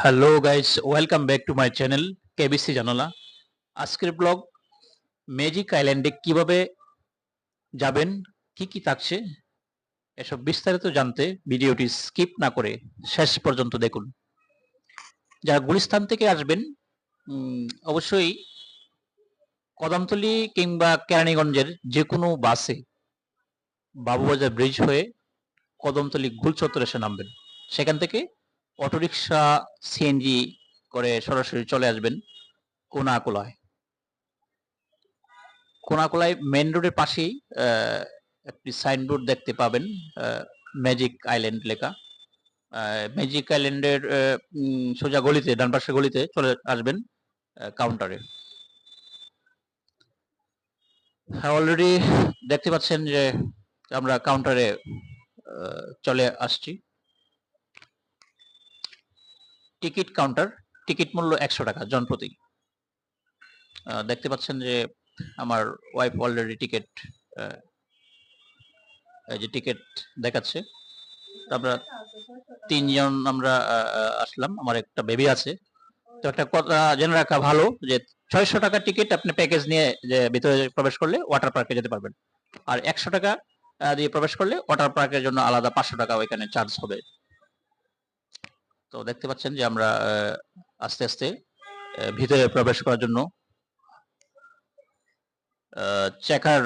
Hello guys, welcome back to my channel KBC জানালা। আজকের blog magic আইল্যান্ডে কিভাবে যাবেন, কি কি থাকছে এসব বিস্তারিত জানতে ভিডিওটি স্কিপ না করে শেষ পর্যন্ত দেখুন। যারা গুলিস্তান থেকে আসবেন অবশ্যই কদমতলী কিংবা কেরানীগঞ্জের যে কোনো বাসে বাবুবাজার ব্রিজ হয়ে কদমতলী গোল চত্বরে এসে নামবেন। সেখান থেকে অটোরিকশা, সিএনজি করে সরাসরি চলে আসবেন কোনাকুলায়। কোনাকুলায় মেন রোডের পাশেই একটি সাইনবোর্ড দেখতে পাবেন, ম্যাজিক আইল্যান্ড লেখা। ম্যাজিক আইল্যান্ডের সোজা গলিতে, ডান পাশের গলিতে চলে আসবেন কাউন্টারে। হ্যাঁ, অলরেডি দেখতে পাচ্ছেন যে আমরা কাউন্টারে চলে আসছি। টিকিট কাউন্টার, টিকিট মূল্য 100 টাকা জনপ্রতি। দেখতে পাচ্ছেন যে আমার ওয়াইফ অলরেডি টিকিট টিকিট দেখাচ্ছে। আমরা 3 জন আমরা আসলাম, আমার একটা বেবি আছে। তো একটা কথা জেনে রাখা ভালো যে 600 টাকা টিকিট আপনি প্যাকেজ নিয়ে যে ভিতরে প্রবেশ করলে ওয়াটার পার্কে যেতে পারবেন। আর 100 টাকা দিয়ে প্রবেশ করলে ওয়াটার পার্কের জন্য আলাদা 500 টাকা ওইখানে চার্জ হবে। তো দেখতে পাচ্ছেন যে আমরা আস্তে আস্তে ভিতরে প্রবেশ করার জন্য চেকার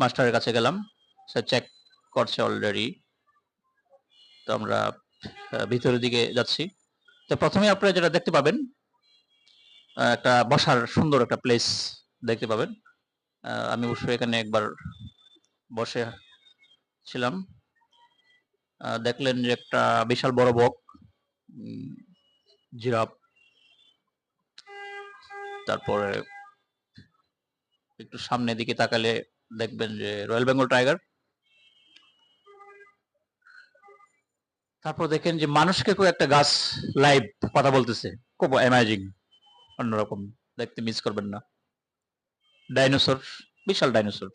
মাস্টারের কাছে গেলাম। সে চেক করছে অলরেডি। তো আমরা ভিতরের দিকে যাচ্ছি। তো প্রথমে আপনারা যেটা দেখতে পাবেন, একটা বসার সুন্দর একটা প্লেস দেখতে পাবেন। আমি অবশ্যই এখানে একবার বসে ছিলাম। দেখলেন যে একটা বিশাল বড় বক, জিরাফ, তারপরে একটু সামনের দিকে তাকালে দেখবেন যে রয়্যাল বেঙ্গল টাইগার। তারপর দেখেন যে মানুষকে কেউ একটা গাছ লাইভ কথা বলতেছে, খুব অ্যামেজিং, অন্যরকম দেখতে, মিস করবেন না। ডাইনোসর, বিশাল ডাইনোসর।